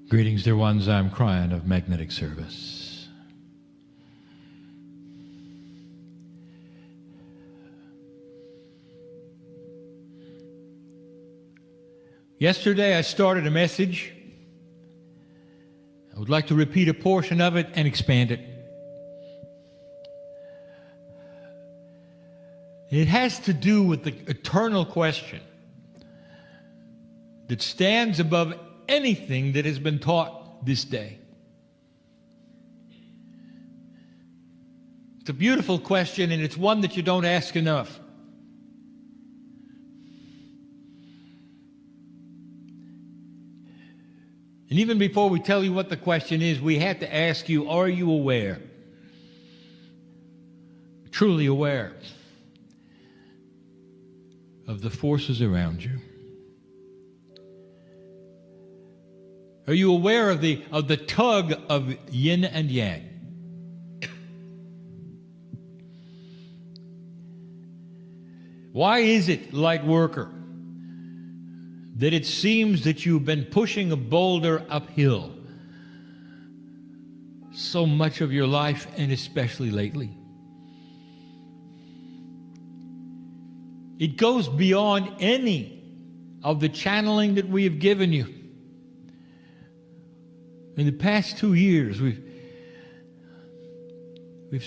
Greetings, dear ones. I'm KRYON of Magnetic Service. Yesterday I started a message. I would like to repeat a portion of it and expand it. It has to do with the eternal question that stands above anything that has been taught this day. It's a beautiful question, and it's one that you don't ask enough. And even before we tell you what the question is, we have to ask you, are you aware? Truly aware of the forces around you? Are you aware of the tug of yin and yang? Why is it, light worker, that it seems that you've been pushing a boulder uphill so much of your life, and especially lately? It goes beyond any of the channeling that we have given you. In the past 2 years, we've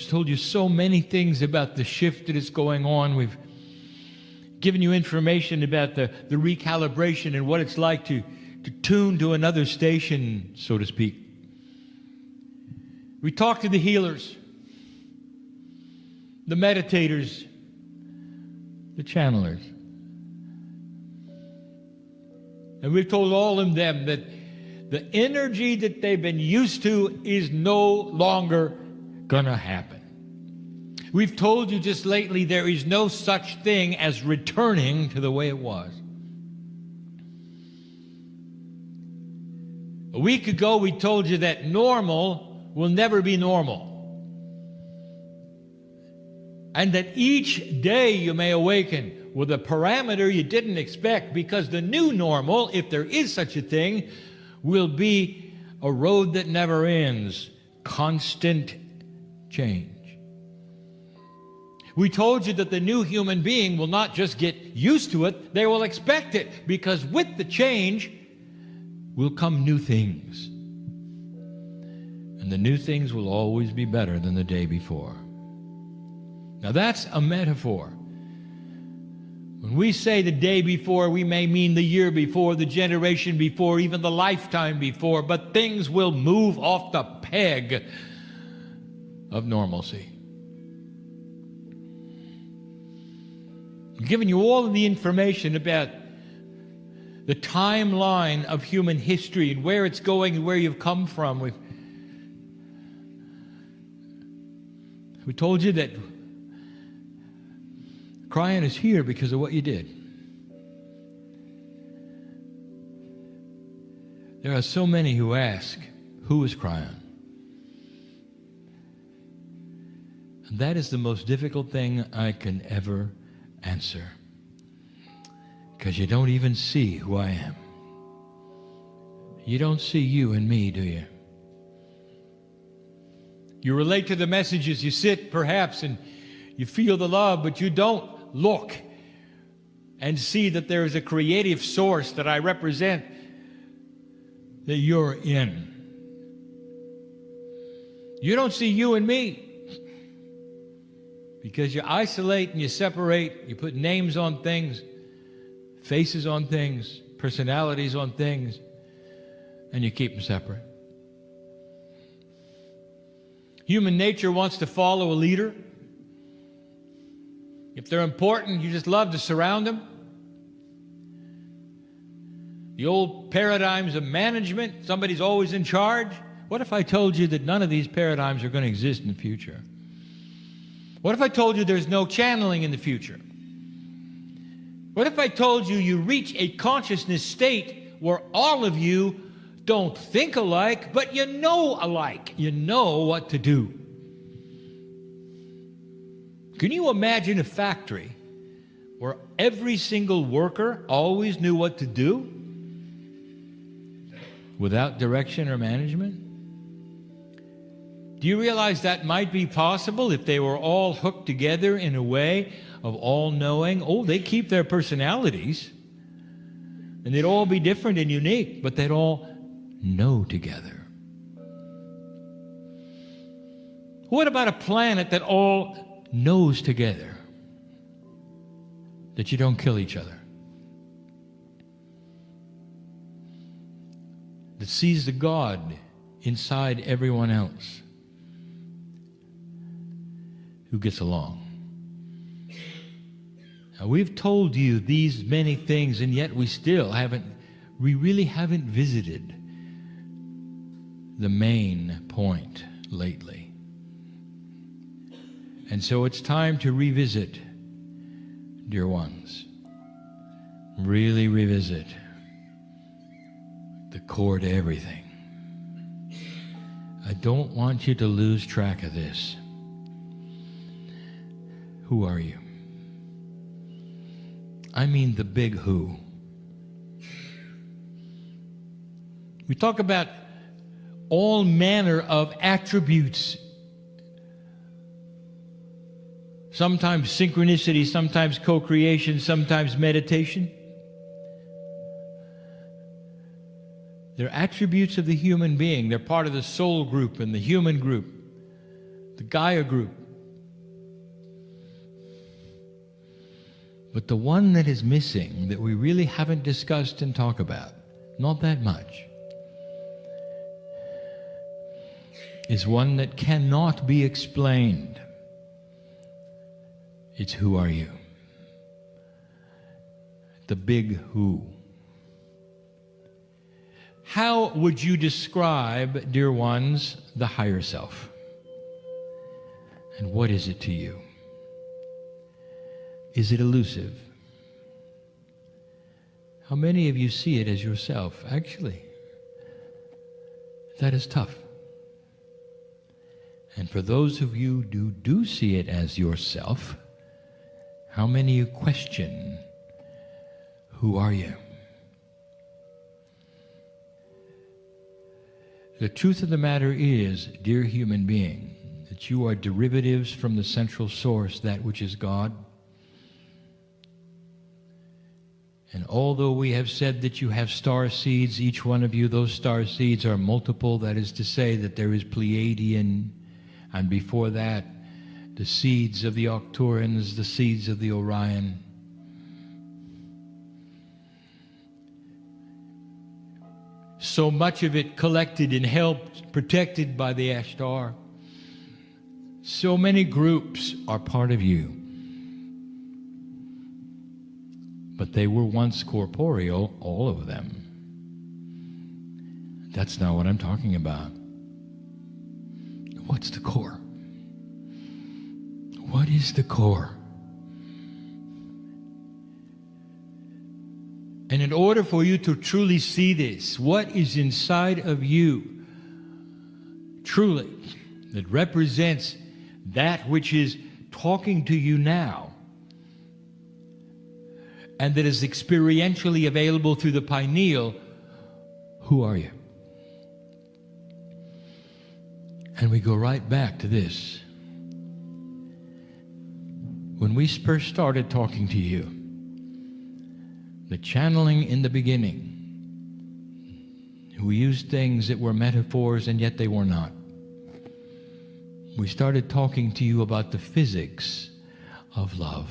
told you so many things about the shift that is going on. We've given you information about the recalibration and what it's like to tune to another station, so to speak. We talked to the healers, the meditators, the channelers. And we've told all of them that the energy that they've been used to is no longer going to happen. We've told you just lately there is no such thing as returning to the way it was. A week ago we told you that normal will never be normal. And that each day you may awaken with a parameter you didn't expect, because the new normal, if there is such a thing, will be a road that never ends, constant change. We told you that the new human being will not just get used to it, they will expect it, because with the change will come new things. And the new things will always be better than the day before. Now that's a metaphor. When we say the day before, we may mean the year before, the generation before, even the lifetime before, but things will move off the peg of normalcy. I've given you all of the information about the timeline of human history and where it's going and where you've come from. We told you that KRYON is here because of what you did. There are so many who ask, who is KRYON? And that is the most difficult thing I can ever answer, because you don't even see who I am. You don't see you and me, do you? You relate to the messages, you sit perhaps and you feel the love, but you don't look and see that there is a creative source that I represent that you're in. You don't see you and me because you isolate and you separate, you put names on things, faces on things, personalities on things, and you keep them separate. Human nature wants to follow a leader. If they're important, you just love to surround them. The old paradigms of management, somebody's always in charge. What if I told you that none of these paradigms are going to exist in the future? What if I told you there's no channeling in the future? What if I told you you reach a consciousness state where all of you don't think alike, but you know alike? You know what to do. Can you imagine a factory where every single worker always knew what to do? without direction or management? Do you realize that might be possible if they were all hooked together in a way of all-knowing? Oh, they keep their personalities, and they'd all be different and unique, but they'd all know together. What about a planet that all knows together? That you don't kill each other. That sees the God inside everyone else. Who gets along. Now, we've told you these many things, and yet we really haven't visited the main point lately. And so it's time to revisit, dear ones. Really revisit the core to everything. I don't want you to lose track of this. Who are you? I mean the big who. We talk about all manner of attributes. Sometimes synchronicity, sometimes co-creation, sometimes meditation. They're attributes of the human being. They're part of the soul group and the human group, the Gaia group. But the one that is missing, that we really haven't discussed and talked about, not that much, is one that cannot be explained. It's who are you? The big who. How would you describe, dear ones, the higher self? And what is it to you? Is it elusive? How many of you see it as yourself? Actually, that is tough. And for those of you who do see it as yourself, how many of you question, who are you? The truth of the matter is, dear human being, that you are derivatives from the central source, that which is God. And although we have said that you have star seeds, each one of you, those star seeds are multiple. That is to say that there is Pleiadian, and before that, the seeds of the Arcturians, the seeds of the Orion. So much of it collected and helped, protected by the Ashtar. So many groups are part of you. But they were once corporeal, all of them. That's not what I'm talking about. What's the core? What is the core? And in order for you to truly see this, what is inside of you, truly, that represents that which is talking to you now, and that is experientially available through the pineal, who are you? And we go right back to this. When we first started talking to you, the channeling in the beginning, we used things that were metaphors and yet they were not. We started talking to you about the physics of love.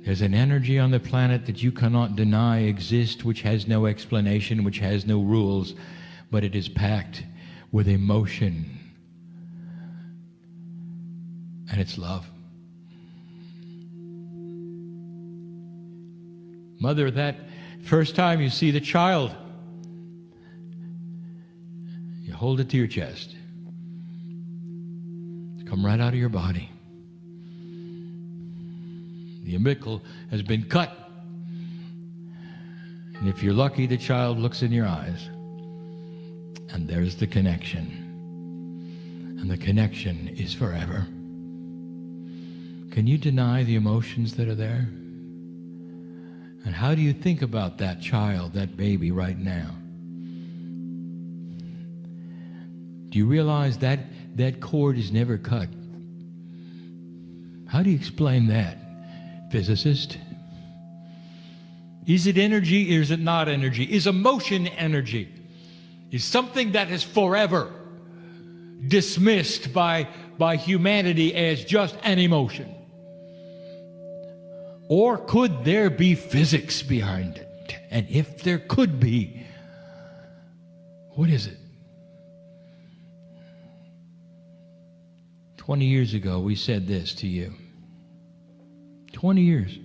There's an energy on the planet that you cannot deny exists, which has no explanation, which has no rules, but it is packed with emotion. And it's love. Mother, that first time you see the child, you hold it to your chest. Come right out of your body. The umbilical has been cut. And if you're lucky, the child looks in your eyes. And there's the connection. And the connection is forever. Can you deny the emotions that are there? And how do you think about that child, that baby right now? Do you realize that that cord is never cut? How do you explain that, physicist? Is it energy or is it not energy? Is emotion energy? Is something that is forever dismissed by humanity as just an emotion? Or could there be physics behind it? And if there could be, what is it? 20 years ago, we said this to you. 20 years.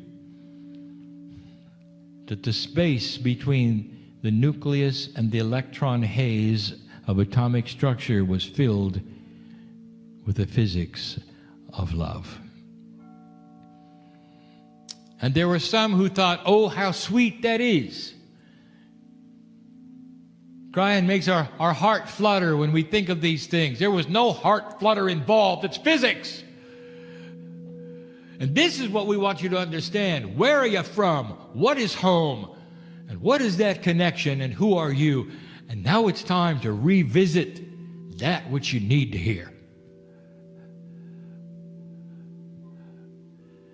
That the space between the nucleus and the electron haze of atomic structure was filled with the physics of love. And there were some who thought, oh, how sweet that is. KRYON makes our heart flutter when we think of these things. There was no heart flutter involved. It's physics. And this is what we want you to understand. Where are you from? What is home? And what is that connection? And who are you? And now it's time to revisit that which you need to hear.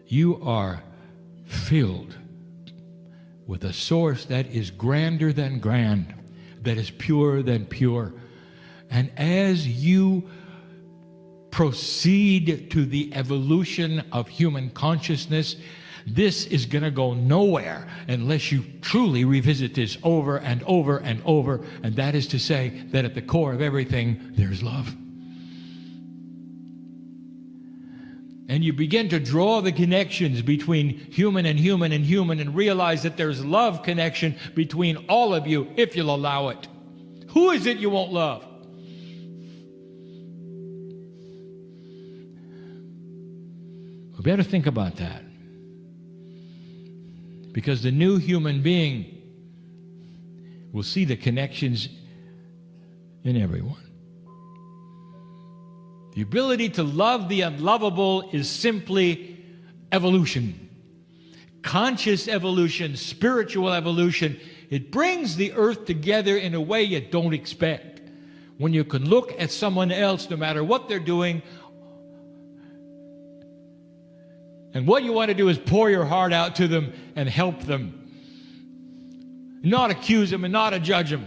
You are filled with a source that is grander than grand, that is purer than pure. And as you proceed to the evolution of human consciousness, this is going to go nowhere unless you truly revisit this over and over and over. And that is to say that at the core of everything, there's love. And you begin to draw the connections between human and human and human and realize that there's love connection between all of you if you'll allow it. Who is it you won't love? We better think about that. Because the new human being will see the connections in everyone. The ability to love the unlovable is simply evolution. Conscious evolution, spiritual evolution. It brings the earth together in a way you don't expect. When you can look at someone else, no matter what they're doing, and what you want to do is pour your heart out to them and help them. Not accuse them and not judge them.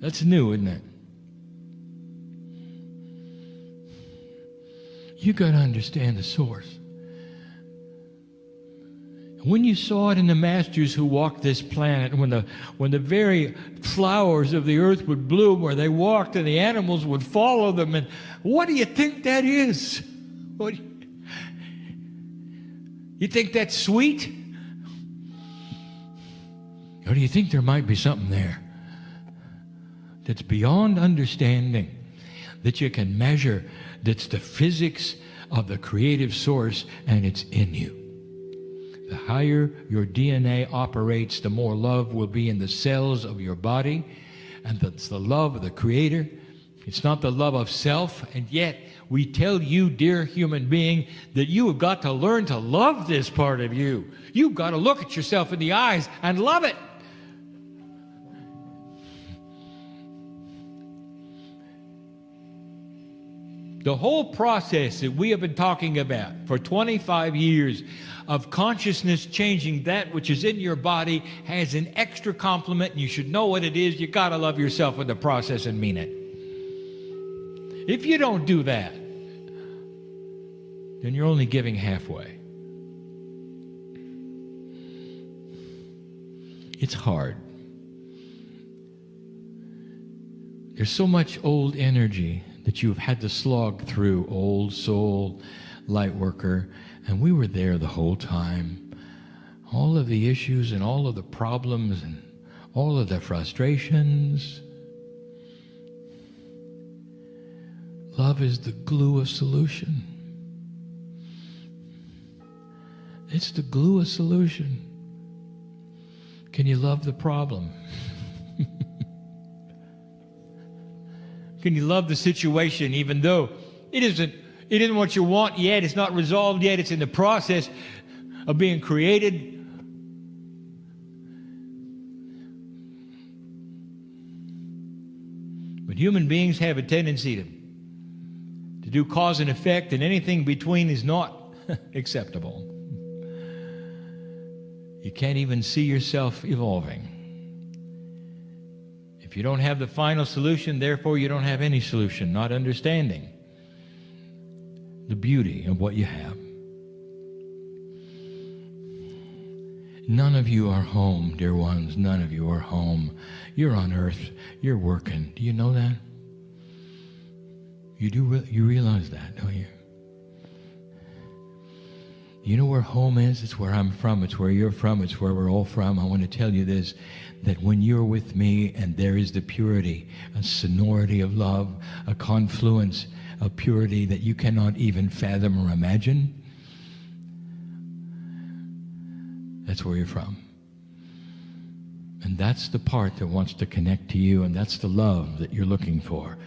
That's new, isn't it? You got to understand the source. When you saw it in the masters who walked this planet, when the very flowers of the earth would bloom where they walked and the animals would follow them, and what do you think that is? You think that's sweet? Or do you think there might be something there that's beyond understanding, that you can measure, that's the physics of the creative source, and it's in you? The higher your DNA operates, the more love will be in the cells of your body, and that's the love of the Creator. It's not the love of self, and yet we tell you, dear human being, that you have got to learn to love this part of you. You've got to look at yourself in the eyes and love it. The whole process that we have been talking about for 25 years of consciousness changing that which is in your body has an extra complement, and you should know what it is. You got to love yourself in the process and mean it. If you don't do that, then you're only giving halfway. It's hard. There's so much old energy that you've had to slog through, old soul, light worker, and we were there the whole time. All of the issues and all of the problems and all of the frustrations. Love is the glue of solution. It's the glue of solution. Can you love the problem? Can you love the situation even though it isn't what you want yet, it's not resolved yet, it's in the process? of being created. But human beings have a tendency to do cause and effect, and anything between is not acceptable. You can't even see yourself evolving. If you don't have the final solution, therefore you don't have any solution, not understanding the beauty of what you have. None of you are home, dear ones. None of you are home. You're on earth. You're working. Do you know that? You realize that, don't you? You know where home is? It's where I'm from. It's where you're from. It's where we're all from. I want to tell you this, that when you're with me and there is the purity, a sonority of love, a confluence of purity that you cannot even fathom or imagine, that's where you're from. And that's the part that wants to connect to you, and that's the love that you're looking for.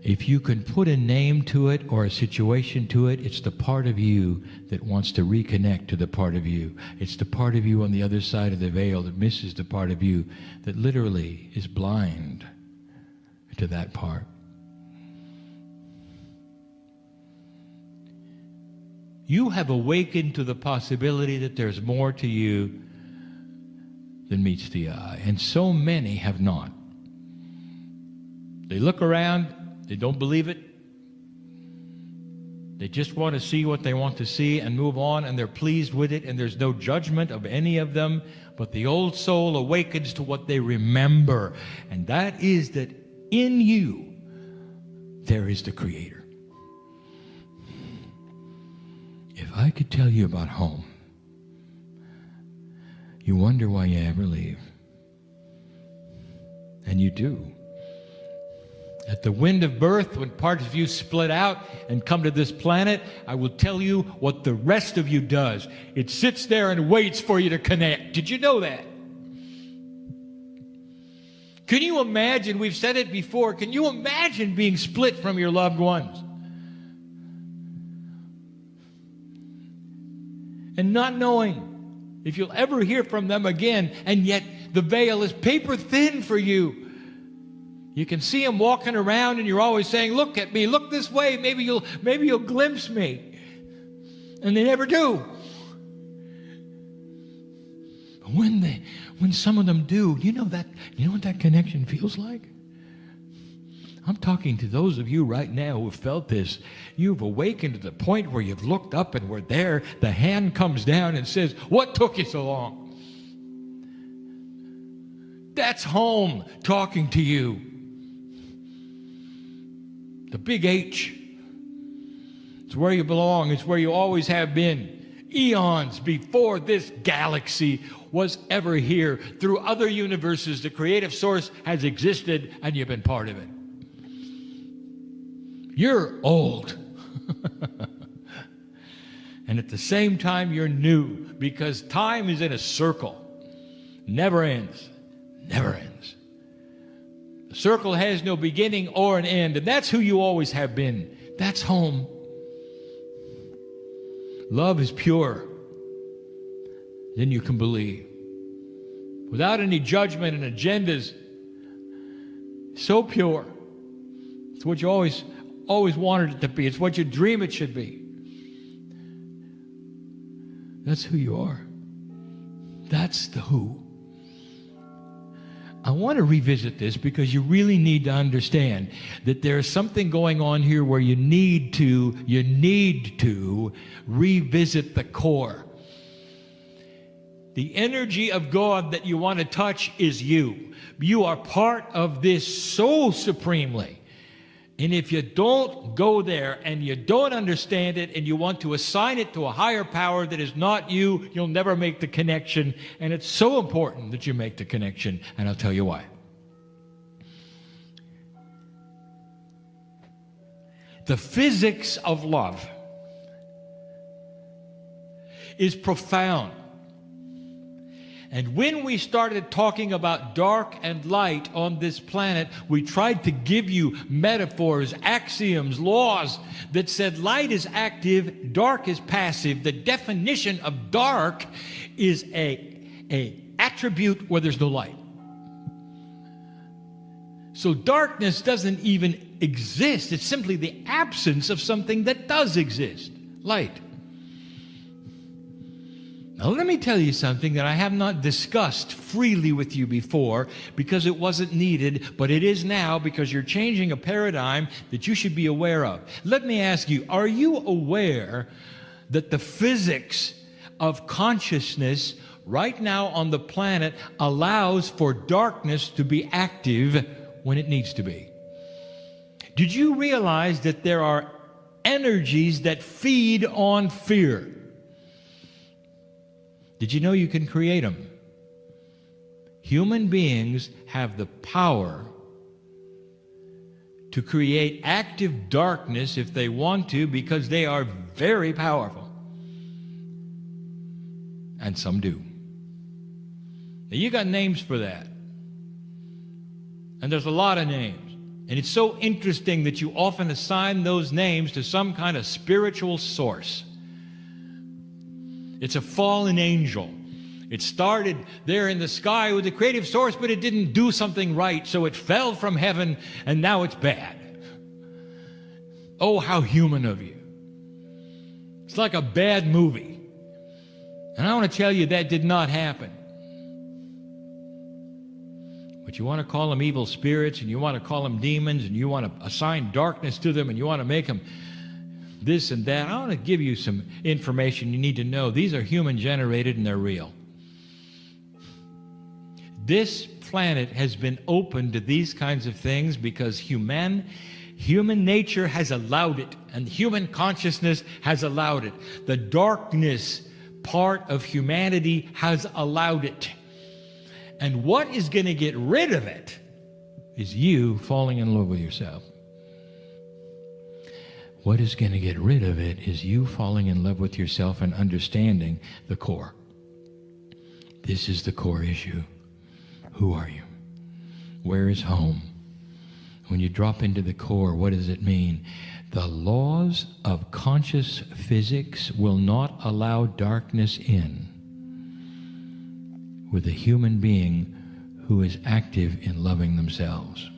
If you can put a name to it or a situation to it, it's the part of you that wants to reconnect to the part of you. It's the part of you on the other side of the veil that misses the part of you that literally is blind to that part. You have awakened to the possibility that there's more to you than meets the eye. And so many have not. They look around, they don't believe it. They just want to see what they want to see and move on, and they're pleased with it, and there's no judgment of any of them. But the old soul awakens to what they remember, and that is that in you there is the Creator. If I could tell you about home, you wonder why you ever leave. And you do. At the wind of birth, when parts of you split out and come to this planet, I will tell you what the rest of you does. It sits there and waits for you to connect. Did you know that? Can you imagine, we've said it before, can you imagine being split from your loved ones? And not knowing if you'll ever hear from them again, and yet the veil is paper thin for you. You can see them walking around, and you're always saying, "Look at me, look this way. Maybe you'll glimpse me," and they never do. But when some of them do, you know what that connection feels like? I'm talking to those of you right now who have felt this. You've awakened to the point where you've looked up and we're there. The hand comes down and says, "What took you so long?" That's home talking to you. The big H. It's where you belong. It's where you always have been. Eons before this galaxy was ever here. Through other universes, the creative source has existed, and you've been part of it. You're old. And at the same time, you're new, because time is in a circle. Never ends. Never ends. The circle has no beginning or an end, and that's who you always have been. That's home. Love is pure. Then you can believe. Without any judgment and agendas. So pure. It's what you always wanted it to be. It's what you dream it should be. That's who you are. That's the who. I want to revisit this because you really need to understand that there's something going on here where you need to revisit the core. The energy of God that you want to touch is you. You are part of this so supremely. And if you don't go there and you don't understand it and you want to assign it to a higher power that is not you, you'll never make the connection. And it's so important that you make the connection. And I'll tell you why. The physics of love is profound. And when we started talking about dark and light on this planet, we tried to give you metaphors, axioms, laws that said light is active, dark is passive. The definition of dark is a attribute where there's no light. So darkness doesn't even exist. It's simply the absence of something that does exist, light. Now, let me tell you something that I have not discussed freely with you before because it wasn't needed, but it is now because you're changing a paradigm that you should be aware of. Let me ask you, are you aware that the physics of consciousness right now on the planet allows for darkness to be active when it needs to be? Did you realize that there are energies that feed on fear? Did you know you can create them? Human beings have the power to create active darkness if they want to, because they are very powerful. And some do. Now, you got names for that. And there's a lot of names. And it's so interesting that you often assign those names to some kind of spiritual source. It's a fallen angel. It started there in the sky with the creative source, but it didn't do something right, so it fell from heaven, and now it's bad. Oh, how human of you. It's like a bad movie. And I want to tell you that did not happen. But you want to call them evil spirits, and you want to call them demons, and you want to assign darkness to them, and you want to make them this and that. I want to give you some information you need to know. These are human generated and they're real. This planet has been open to these kinds of things because human nature has allowed it, and human consciousness has allowed it. The darkness part of humanity has allowed it. And what is going to get rid of it is you falling in love with yourself. What is going to get rid of it is you falling in love with yourself and understanding the core. This is the core issue. Who are you? Where is home? When you drop into the core, what does it mean? The laws of conscious physics will not allow darkness in with a human being who is active in loving themselves.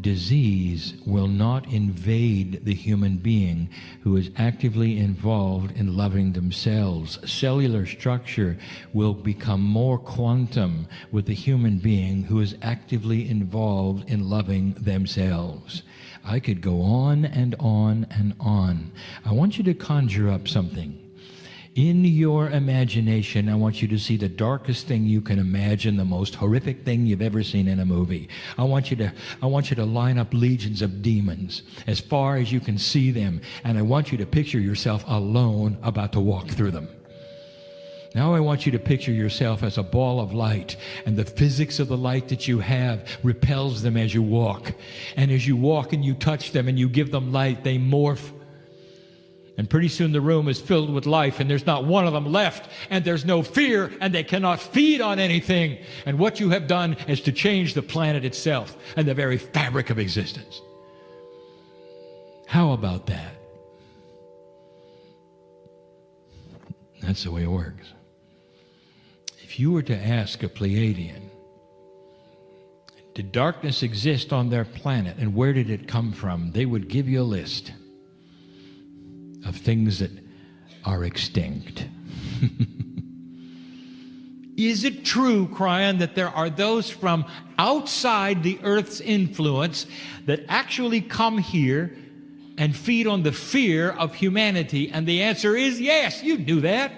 Disease will not invade the human being who is actively involved in loving themselves. Cellular structure will become more quantum with the human being who is actively involved in loving themselves. I could go on and on and on. I want you to conjure up something. In your imagination, I want you to see the darkest thing you can imagine, the most horrific thing you've ever seen in a movie. I want you to line up legions of demons as far as you can see them, and I want you to picture yourself alone about to walk through them. Now I want you to picture yourself as a ball of light, and the physics of the light that you have repels them as you walk. And as you walk and you touch them and you give them light, they morph. And pretty soon the room is filled with life, and there's not one of them left, and there's no fear, and they cannot feed on anything. And what you have done is to change the planet itself and the very fabric of existence. How about that? That's the way it works. If you were to ask a Pleiadian, did darkness exist on their planet, and where did it come from? They would give you a list of things that are extinct. Is it true, KRYON, that there are those from outside the Earth's influence that actually come here and feed on the fear of humanity? And the answer is yes, you knew that.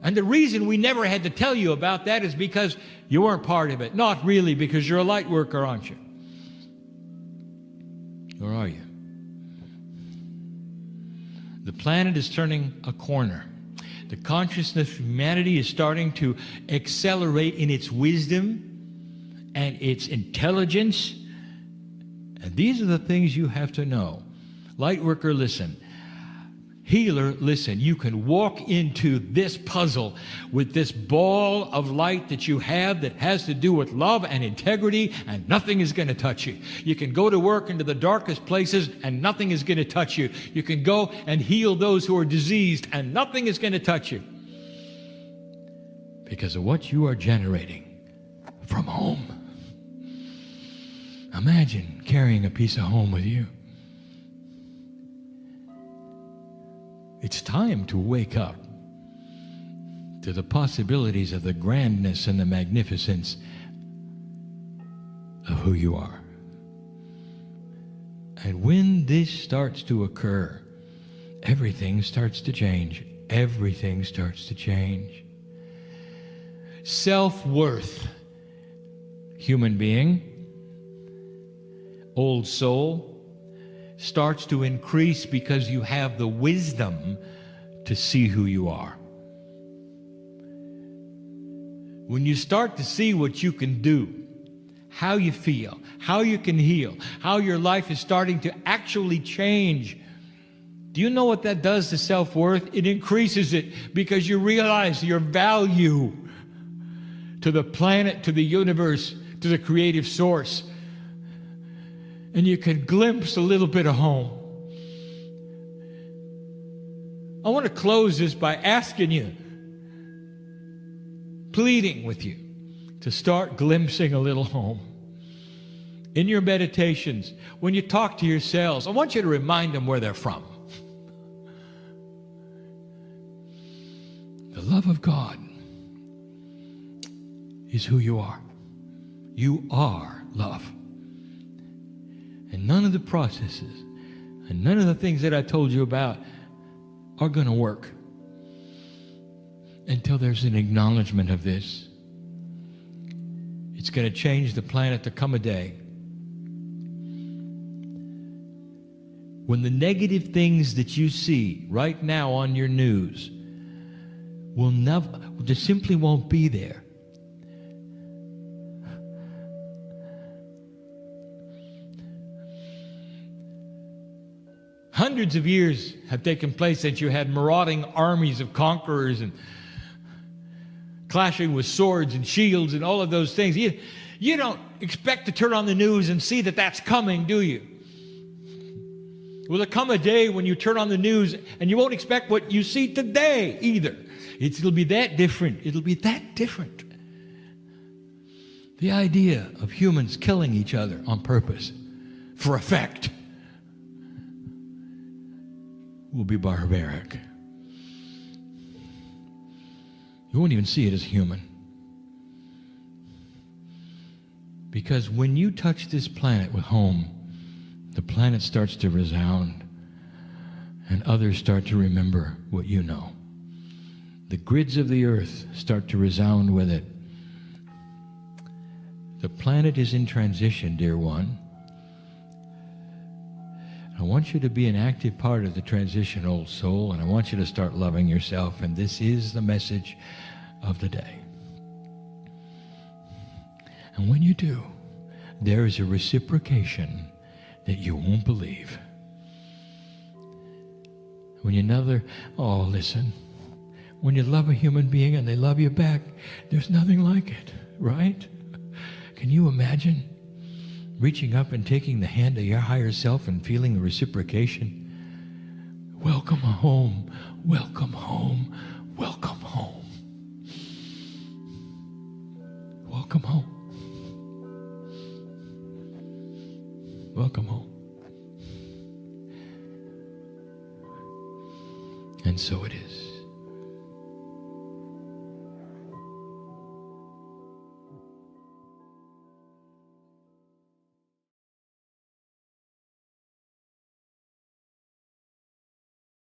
And the reason we never had to tell you about that is because you weren't part of it. Not really, because you're a light worker, aren't you? Or are you? The planet is turning a corner. The consciousness of humanity is starting to accelerate in its wisdom and its intelligence. And these are the things you have to know. Lightworker, listen. Healer, listen, you can walk into this puzzle with this ball of light that you have that has to do with love and integrity, and nothing is going to touch you. You can go to work into the darkest places and nothing is going to touch you. You can go and heal those who are diseased and nothing is going to touch you, because of what you are generating from home. Imagine carrying a piece of home with you. It's time to wake up to the possibilities of the grandness and the magnificence of who you are. And when this starts to occur, everything starts to change. Everything starts to change. Self-worth, human being, old soul, starts to increase because you have the wisdom to see who you are. When you start to see what you can do, how you feel, how you can heal, how your life is starting to actually change, do you know what that does to self-worth? It increases it because you realize your value to the planet, to the universe, to the creative source. And you can glimpse a little bit of home. I want to close this by asking you, pleading with you, to start glimpsing a little home. In your meditations, when you talk to yourselves, I want you to remind them where they're from. The love of God is who you are. You are love. And none of the processes and none of the things that I told you about are going to work until there's an acknowledgement of this. It's going to change the planet to come a day when the negative things that you see right now on your news will never, just simply won't be there. Hundreds of years have taken place since you had marauding armies of conquerors and clashing with swords and shields and all of those things. You don't expect to turn on the news and see that that's coming, do you? Will there come a day when you turn on the news and you won't expect what you see today either? It'll be that different. It'll be that different. The idea of humans killing each other on purpose for effect will be barbaric. You won't even see it as human. Because when you touch this planet with home, the planet starts to resound and others start to remember what you know. The grids of the earth start to resound with it. The planet is in transition, dear one. I want you to be an active part of the transition, old soul, and I want you to start loving yourself, and this is the message of the day. And when you do, there is a reciprocation that you won't believe. When listen, when you love a human being and they love you back, there's nothing like it, right? Can you imagine reaching up and taking the hand of your higher self and feeling the reciprocation? Welcome home, welcome home, welcome home. Welcome home. Welcome home. And so it is.